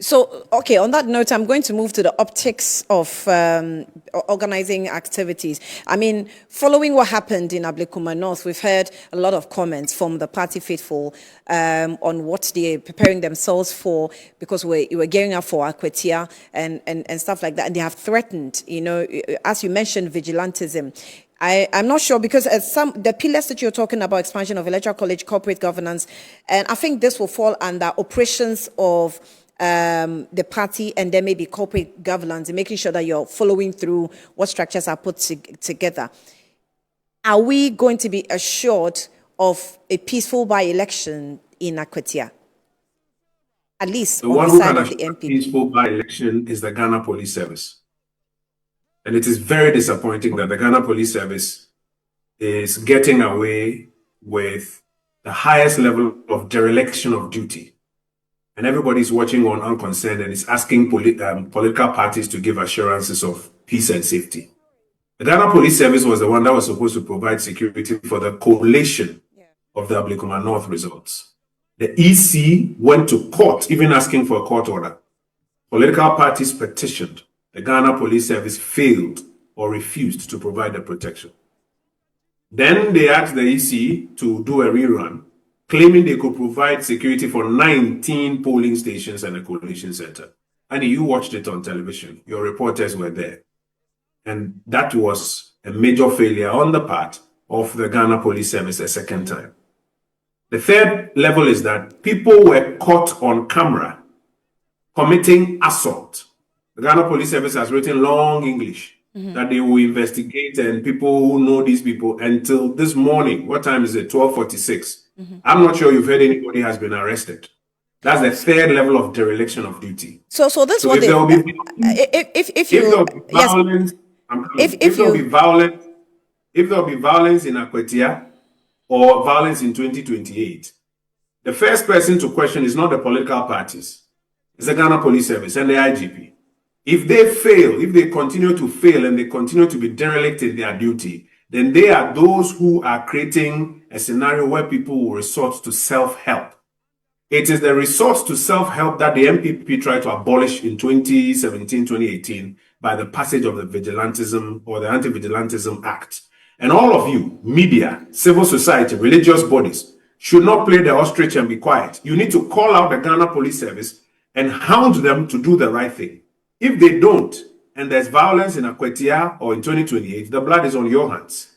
So, okay, on that note, I'm going to move to the optics of organizing activities. I mean, following what happened in Ablekuma North, we've heard a lot of comments from the party faithful on what they're preparing themselves for, because we're gearing up for Akwetia and stuff like that. And they have threatened, as you mentioned, vigilantism. I'm not sure, because the pillars that you're talking about, expansion of electoral college, corporate governance, and I think this will fall under operations of the party, and then maybe corporate governance, and making sure that you're following through what structures are put together. Are we going to be assured of a peaceful by-election in Akwetia? At least the on one the who side can of the assure NPP. peaceful by-election is the Ghana Police Service. And it is very disappointing that the Ghana Police Service is getting away with the highest level of dereliction of duty. And everybody's watching on unconcerned and is asking political parties to give assurances of peace and safety. The Ghana Police Service was the one that was supposed to provide security for the collation of the Ablekuma North results. The EC went to court, even asking for a court order. Political parties petitioned. The Ghana Police Service failed or refused to provide the protection. Then they asked the EC to do a rerun, claiming they could provide security for 19 polling stations and a collation center. And you watched it on television. Your reporters were there. And that was a major failure on the part of the Ghana Police Service a second time. The third level is that people were caught on camera committing assault. The Ghana Police Service has written long English that they will investigate, and people who know these people until this morning. What time is it? 12:46. I'm not sure you've heard anybody has been arrested. That's the third level of dereliction of duty. So this So what if there will be violence, if there will be violence in Akwetia or violence in 2028, the first person to question is not the political parties. It's the Ghana Police Service and the IGP. If they fail, if they continue to fail and they continue to be derelict in their duty, then they are those who are creating a scenario where people will resort to self-help. It is the resort to self-help that the NPP tried to abolish in 2017, 2018 by the passage of the Vigilantism or the Anti-Vigilantism Act. And all of you, media, civil society, religious bodies, should not play the ostrich and be quiet. You need to call out the Ghana Police Service and hound them to do the right thing. If they don't, and there's violence in Akwetia or in 2028, the blood is on your hands.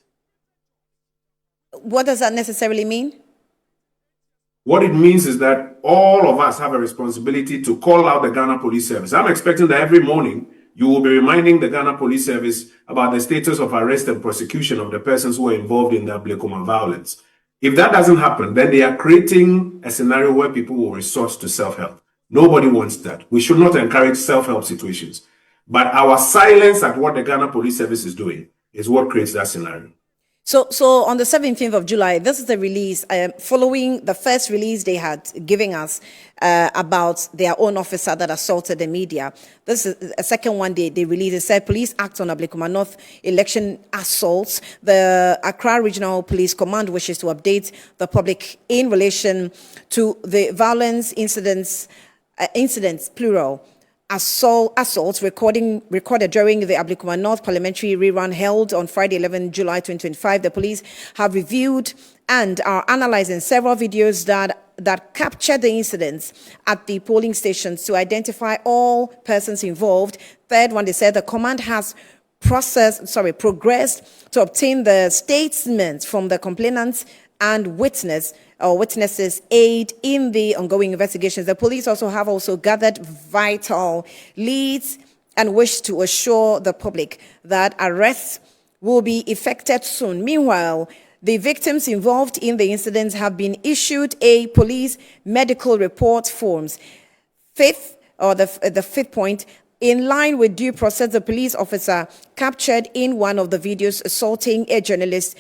What does that necessarily mean? What it means is that all of us have a responsibility to call out the Ghana Police Service. I'm expecting that every morning you will be reminding the Ghana Police Service about the status of arrest and prosecution of the persons who are involved in the Ablekuma violence. If that doesn't happen, then they are creating a scenario where people will resort to self-help. Nobody wants that. We should not encourage self-help situations. But our silence at what the Ghana Police Service is doing is what creates that scenario. So on the 17th of July, this is the release, following the first release they had given us about their own officer that assaulted the media. This is a second one they released. It said, police act on Ablekuma North election assaults. The Accra Regional Police Command wishes to update the public in relation to the violence incidents, plural, assaults recorded during the Ablekuma North parliamentary rerun held on Friday, 11 July 2025. The police have reviewed and are analyzing several videos that capture the incidents at the polling stations to identify all persons involved. Third one, they said the command has progressed to obtain the statements from the complainants and witnesses aid in the ongoing investigations. The police have gathered vital leads and wish to assure the public that arrests will be effected soon. Meanwhile, the victims involved in the incidents have been issued a police medical report forms. The fifth point, in line with due process, the police officer captured in one of the videos assaulting a journalist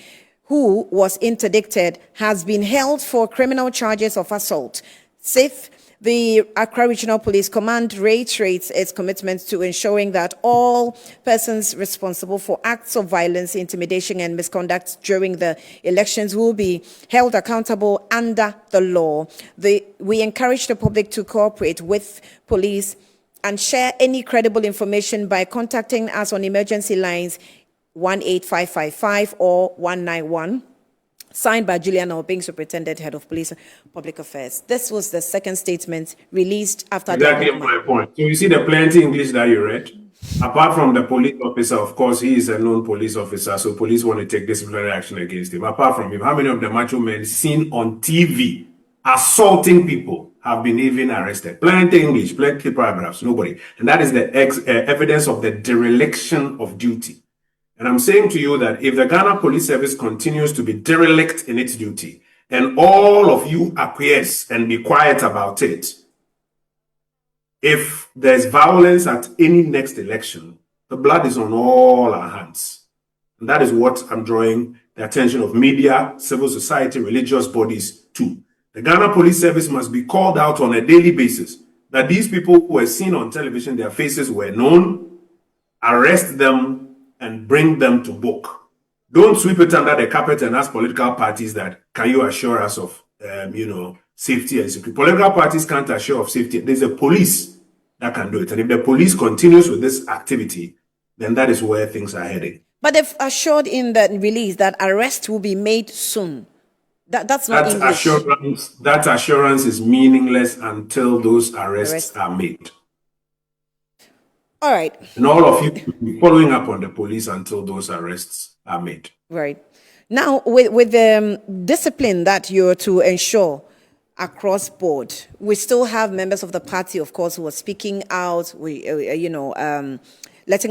who was interdicted has been held for criminal charges of assault. Sixth, The Accra Regional Police Command reiterates its commitment to ensuring that all persons responsible for acts of violence, intimidation, and misconduct during the elections will be held accountable under the law. We encourage the public to cooperate with police and share any credible information by contacting us on emergency lines 18555 or 191. Signed by Juliana Oppong, Superintendent, Head of Police Public Affairs. This was the second statement released after exactly my point. So you see the plenty English that you read. Apart from the police officer, of course, he is a known police officer, so police want to take disciplinary action against him. Apart from him, how many of the macho men seen on TV assaulting people have been even arrested? Plenty English, plenty paragraphs, nobody. And that is the evidence of the dereliction of duty. And I'm saying to you that if the Ghana Police Service continues to be derelict in its duty, and all of you acquiesce and be quiet about it, if there's violence at any next election, the blood is on all our hands. And that is what I'm drawing the attention of media, civil society, religious bodies to. The Ghana Police Service must be called out on a daily basis that these people who were seen on television, their faces were known, arrest them, and bring them to book. Don't sweep it under the carpet and ask political parties that, can you assure us of, safety and security? Political parties can't assure of safety. There's a police that can do it. And if the police continues with this activity, then that is where things are heading. But they've assured in the release that arrest will be made soon. That's not English. That assurance is meaningless until those arrests are made. All right. And all of you will be following up on the police until those arrests are made. Right. Now, with the discipline that you're to ensure across board, we still have members of the party, of course, who are speaking out, letting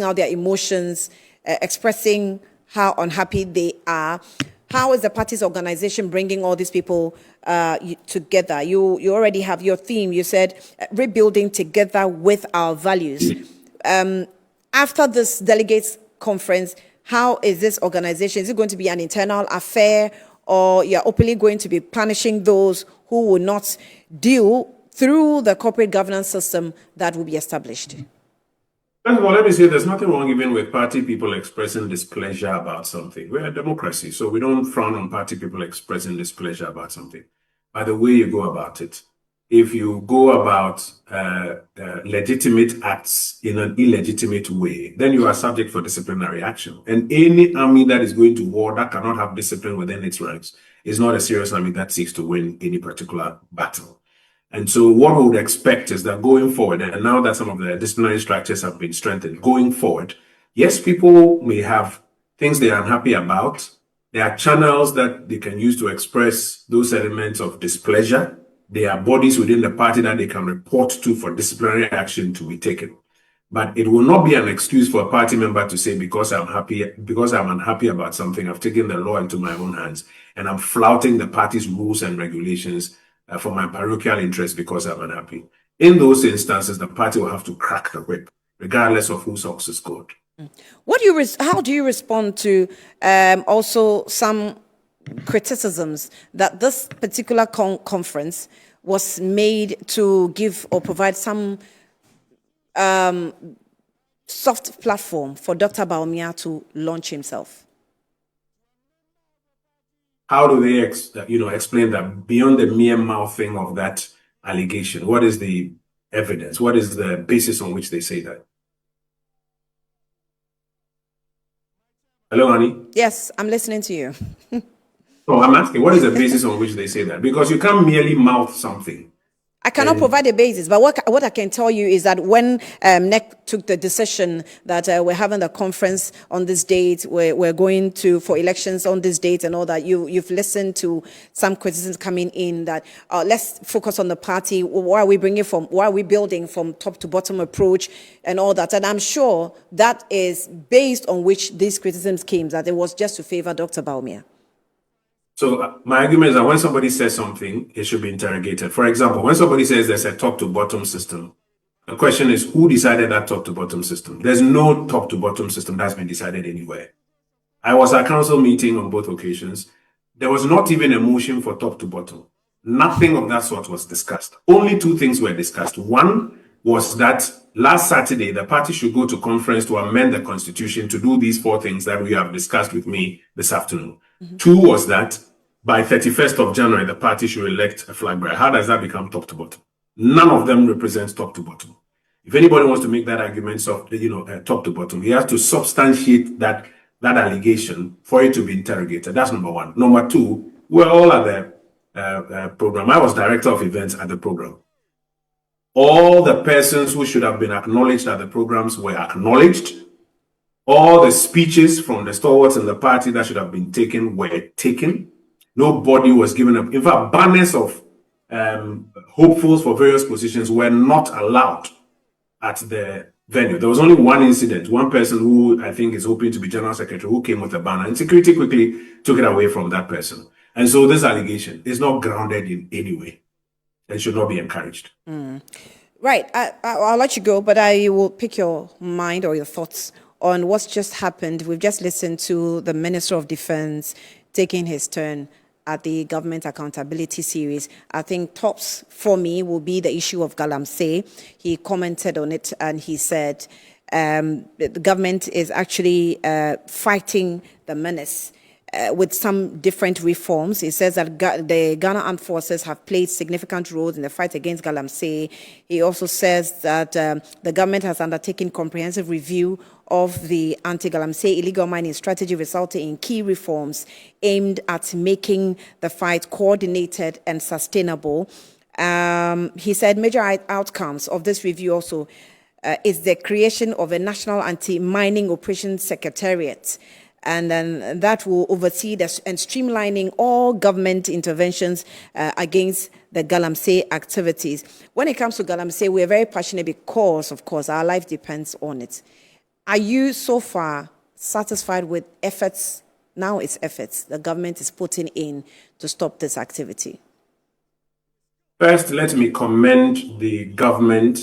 out their emotions, expressing how unhappy they are. How is the party's organization bringing all these people together? You already have your theme. You said rebuilding together with our values. After this delegates conference, how is this organization? Is it going to be an internal affair, or you're openly going to be punishing those who will not deal through the corporate governance system that will be established? First of all, let me say there's nothing wrong even with party people expressing displeasure about something. We're a democracy, so we don't frown on party people expressing displeasure about something. By the way you go about it. If you go about legitimate acts in an illegitimate way, then you are subject for disciplinary action. And any army that is going to war that cannot have discipline within its ranks is not a serious army that seeks to win any particular battle. And so what we would expect is that going forward, and now that some of the disciplinary structures have been strengthened, going forward, yes, people may have things they are unhappy about. There are channels that they can use to express those elements of displeasure. There are bodies within the party that they can report to for disciplinary action to be taken. But it will not be an excuse for a party member to say, because I'm unhappy about something, I've taken the law into my own hands and I'm flouting the party's rules and regulations for my parochial interest because I'm unhappy. In those instances, the party will have to crack the whip, regardless of whose socks is good. How do you respond to also some criticisms that this particular conference was made to give or provide some soft platform for Dr. Bawumia to launch himself? How do they explain that beyond the mere mouthing of that allegation? What is the evidence? What is the basis on which they say that? Hello, Annie? Yes, I'm listening to you. No, I'm asking, what is the basis on which they say that? Because you can't merely mouth something. I cannot provide a basis, but what I can tell you is that when NEC took the decision that we're having the conference on this date, we're going for elections on this date and all that, you've listened to some criticisms coming in that let's focus on the party. Why are we building from top to bottom approach and all that? And I'm sure that is based on which these criticisms came, that it was just to favor Dr. Bawumia. So my argument is that when somebody says something, it should be interrogated. For example, when somebody says there's a top to bottom system, the question is, who decided that top to bottom system? There's no top to bottom system that's been decided anywhere. I was at council meeting on both occasions. There was not even a motion for top to bottom. Nothing of that sort was discussed. Only two things were discussed. One was that last Saturday, the party should go to conference to amend the constitution to do these four things that we have discussed with me this afternoon. Two was that by 31st of January, the party should elect a flag bearer. How does that become top to bottom? None of them represents top to bottom. If anybody wants to make that argument top to bottom, he has to substantiate that allegation for it to be interrogated. That's number one. Number two, we're all at the program. I was director of events at the program. All the persons who should have been acknowledged at the programs were acknowledged. All the speeches from the stalwarts in the party that should have been taken were taken. Nobody was given up. In fact, banners of hopefuls for various positions were not allowed at the venue. There was only one incident, one person who I think is hoping to be general secretary who came with a banner, and security quickly took it away from that person. And so this allegation is not grounded in any way and should not be encouraged. Right. I'll let you go, but I will pick your mind or your thoughts on what's just happened. We've just listened to the Minister of Defense taking his turn at the Government Accountability Series. I think tops for me will be the issue of Galamsey. He commented on it and he said the government is actually fighting the menace with some different reforms. He says that the Ghana Armed Forces have played significant roles in the fight against Galamsey. He also says that the government has undertaken comprehensive review of the anti-Galamsey illegal mining strategy, resulting in key reforms aimed at making the fight coordinated and sustainable. He said major outcomes of this review also is the creation of a National Anti-Mining Operations Secretariat, and then that will oversee and streamlining all government interventions against the Galamsey activities. When it comes to Galamsey, we're very passionate because, of course, our life depends on it. Are you so far satisfied with efforts? Now it's efforts the government is putting in to stop this activity. First, let me commend the government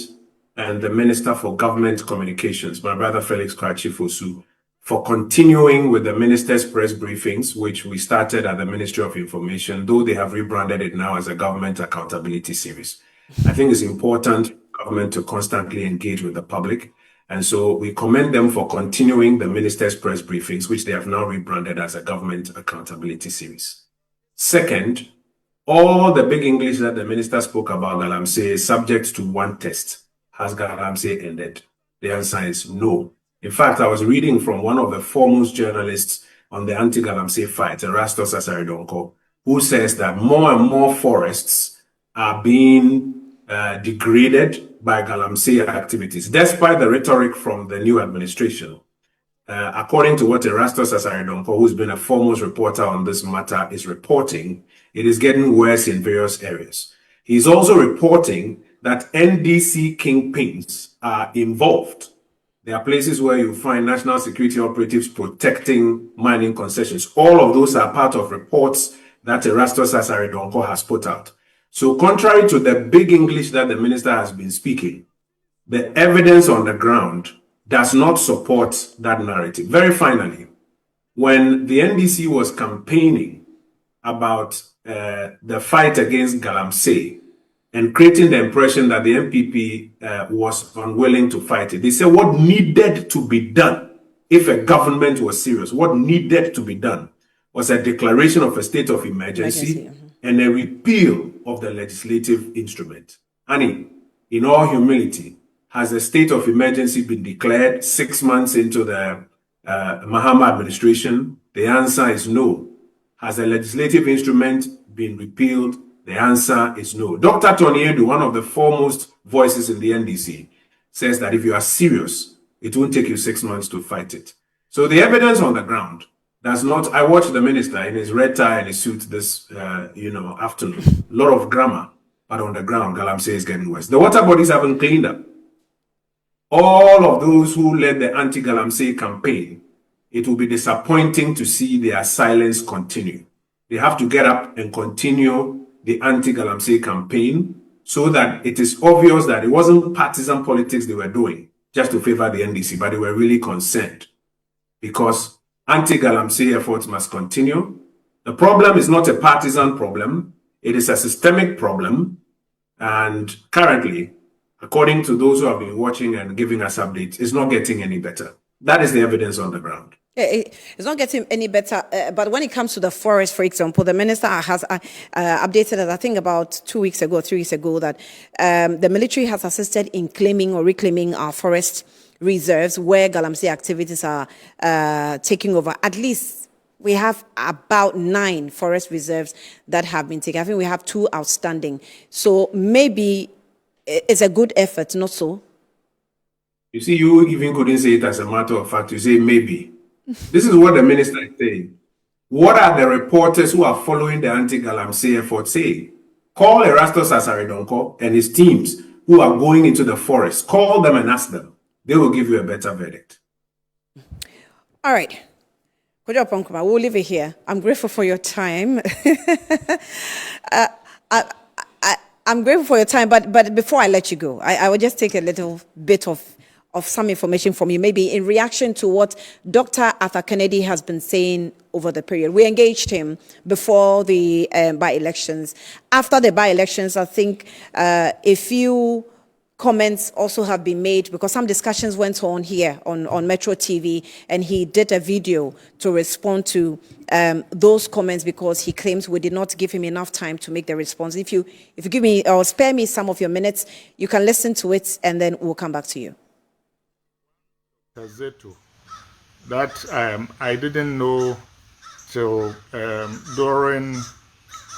and the Minister for Government Communications, my brother Felix Kwachi-Fosu, for continuing with the minister's press briefings, which we started at the Ministry of Information, though they have rebranded it now as a Government Accountability Series. I think it's important for government to constantly engage with the public. And so we commend them for continuing the minister's press briefings, which they have now rebranded as a Government Accountability Series. Second, all the big English that the minister spoke about Galamsey is subject to one test. Has Galamsey ended? The answer is no. In fact, I was reading from one of the foremost journalists on the anti-Galamsey fight, Erastus Asaridonko, who says that more and more forests are being degraded by Galamsey activities, despite the rhetoric from the new administration. According to what Erastus Asaridonko, who's been a foremost reporter on this matter, is reporting, it is getting worse in various areas. He's also reporting that NDC kingpins are involved. There are places where you find national security operatives protecting mining concessions. All of those are part of reports that Erastus Asaridonko has put out. So contrary to the big English that the minister has been speaking, the evidence on the ground does not support that narrative. Very finally, when the NDC was campaigning about the fight against Galamsey and creating the impression that the NPP was unwilling to fight it, they said what needed to be done if a government was serious, what needed to be done was a declaration of a state of emergency and a repeal of the legislative instrument. Annie, in all humility, has a state of emergency been declared 6 months into the Mahama administration? The answer is no. Has a legislative instrument been repealed? The answer is no. Dr. Tony Edu, one of the foremost voices in the NDC, says that if you are serious, it won't take you 6 months to fight it. So the evidence on the ground does not. I watched the minister in his red tie and his suit this afternoon. A lot of grammar, but on the ground, Galamsey is getting worse. The water bodies haven't cleaned up. All of those who led the anti-Galamsey campaign, it will be disappointing to see their silence continue. They have to get up and continue the anti-Galamsey campaign so that it is obvious that it wasn't partisan politics they were doing just to favor the NDC, but they were really concerned because anti-Galamsey efforts must continue. The problem is not a partisan problem. It is a systemic problem, and currently, according to those who have been watching and giving us updates, it's not getting any better. That is the evidence on the ground. It's not getting any better, but when it comes to the forest, for example, the minister has updated us, I think about 2 weeks ago, 3 weeks ago, that the military has assisted in claiming or reclaiming our forest reserves where Galamsey activities are taking over. At least we have about 9 forest reserves that have been taken. I think we have 2 outstanding. So maybe it's a good effort, not so? You see, you even couldn't say it as a matter of fact. You say maybe. This is what the minister is saying. What are the reporters who are following the anti-Galamsey effort saying? Call Erastus Asaridonko and his teams who are going into the forest. Call them and ask them. They will give you a better verdict. All right. Oppong Nkrumah, we'll leave it here. I'm grateful for your time. I'm grateful for your time, but before I let you go, I will just take a little bit of some information from you, maybe in reaction to what Dr. Arthur Kennedy has been saying over the period. We engaged him before the by-elections. After the by-elections, I think a few comments also have been made because some discussions went on here on Metro TV, and he did a video to respond to those comments because he claims we did not give him enough time to make the response. If you give me or spare me some of your minutes, you can listen to it and then we'll come back to you. That I didn't know till during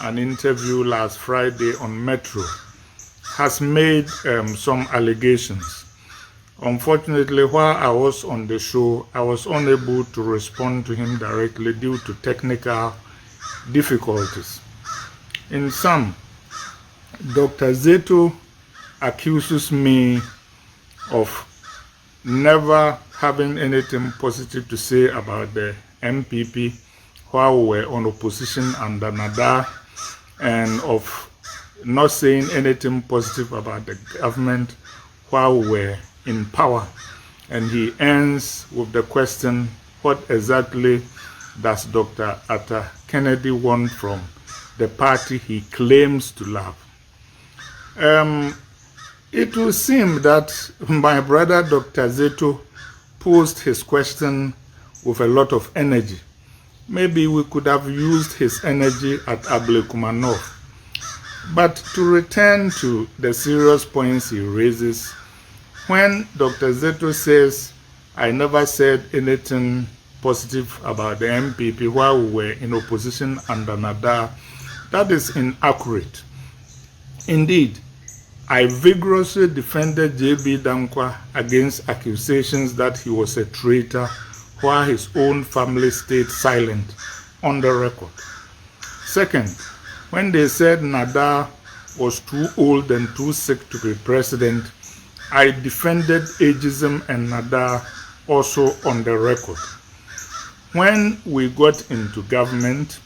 an interview last Friday on Metro, has made some allegations. Unfortunately, while I was on the show, I was unable to respond to him directly due to technical difficulties. In sum, Dr. Zeto accuses me of never having anything positive to say about the NPP while we were on opposition under Nada, and of not saying anything positive about the government while we were in power. And he ends with the question, what exactly does Dr. Arthur Kennedy want from the party he claims to love? It will seem that my brother Dr. Zeto posed his question with a lot of energy. Maybe we could have used his energy at Ablekuma North. But to return to the serious points he raises, when Dr. Zeto says, I never said anything positive about the NPP while we were in opposition under Nada, that is inaccurate. Indeed, I vigorously defended J.B. Dankwa against accusations that he was a traitor while his own family stayed silent on the record. Second, when they said Nada was too old and too sick to be president, I defended ageism and Nada also on the record. When we got into government,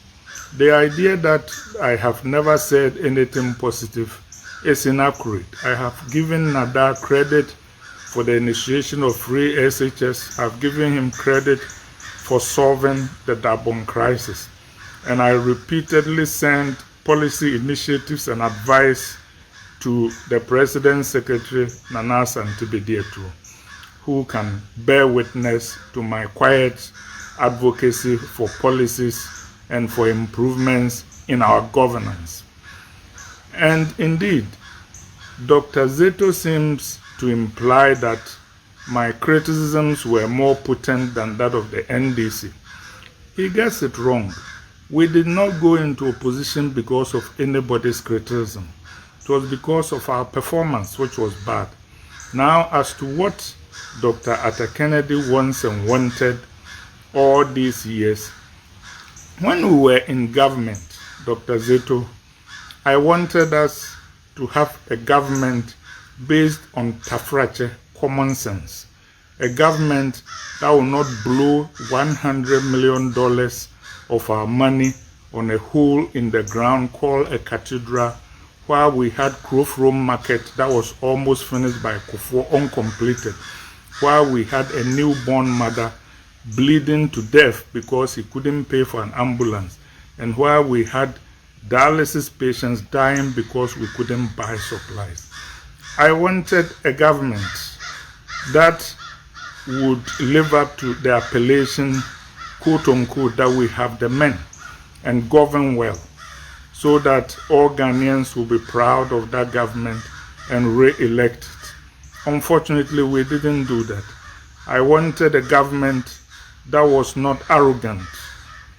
the idea that I have never said anything positive is inaccurate. I have given Nada credit for the initiation of free SHS. I've given him credit for solving the Gabon crisis. And I repeatedly sent policy initiatives and advice to the President's Secretary, Nana Santibediatu, who can bear witness to my quiet advocacy for policies and for improvements in our governance. And indeed, Dr. Zeto seems to imply that my criticisms were more potent than that of the NDC. He gets it wrong. We did not go into opposition because of anybody's criticism. It was because of our performance, which was bad. Now, as to what Dr. Arthur Kennedy wants and wanted all these years, when we were in government, Dr. Zeto, I wanted us to have a government based on Tafrache common sense. A government that will not blow $100 million of our money on a hole in the ground called a cathedral, while we had Krofrom Market that was almost finished by Kufuor, uncompleted, while we had a newborn mother bleeding to death because he couldn't pay for an ambulance, and while we had dialysis patients dying because we couldn't buy supplies. I wanted a government that would live up to the appellation, quote unquote, that we have the men and govern well, so that all Ghanaians will be proud of that government and re-elect it. Unfortunately, we didn't do that. I wanted a government that was not arrogant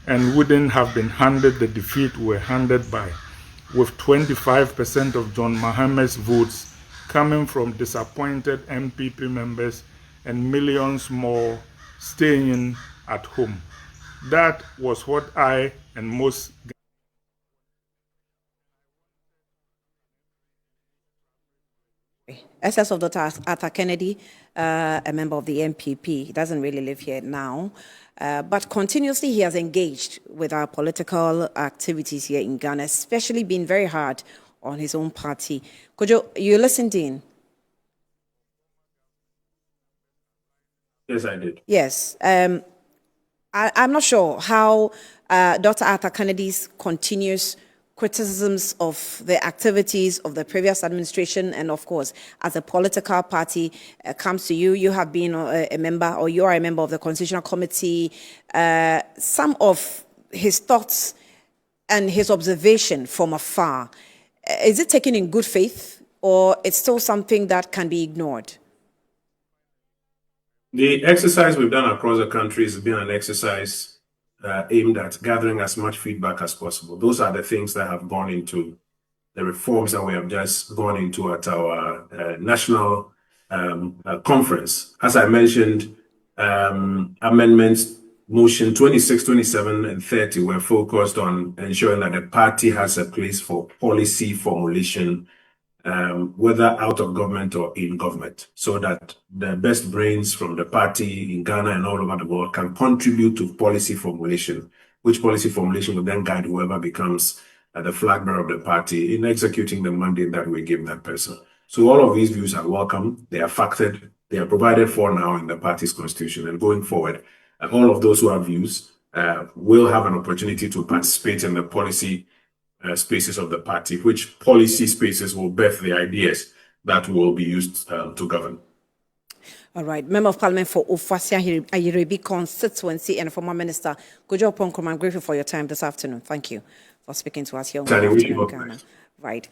and wouldn't have been handed the defeat we were handed by, with 25% of John Mohammed's votes coming from disappointed NPP members and millions more staying at home. That was what I and most SS of Dr. Arthur Kennedy, a member of the NPP. He doesn't really live here now, but continuously he has engaged with our political activities here in Ghana, especially being very hard on his own party. Kojo, you listened in? Yes, I did. Yes. I'm not sure how Dr. Arthur Kennedy's continuous criticisms of the activities of the previous administration and, of course, as a political party comes to you. You have been a member, or you are a member of the Constitutional Committee. Some of his thoughts and his observation from afar, is it taken in good faith, or it's still something that can be ignored? The exercise we've done across the country has been an exercise aimed at gathering as much feedback as possible. Those are the things that have gone into the reforms that we have just gone into at our national conference. As I mentioned, amendments, motion 26, 27, and 30 were focused on ensuring that the party has a place for policy formulation, whether out of government or in government, so that the best brains from the party in Ghana and all over the world can contribute to policy formulation, which policy formulation will then guide whoever becomes the flag bearer of the party in executing the mandate that we give that person. So all of these views are welcome. They are factored. They are provided for now in the party's constitution. And going forward, all of those who have views will have an opportunity to participate in the policy spaces of the party, which policy spaces will birth the ideas that will be used to govern. All right. Member of Parliament for Ofasia Ayirebi constituency and former Minister Oppong Nkrumah, I'm grateful for your time this afternoon. Thank you for speaking to us here on Ghana. Right.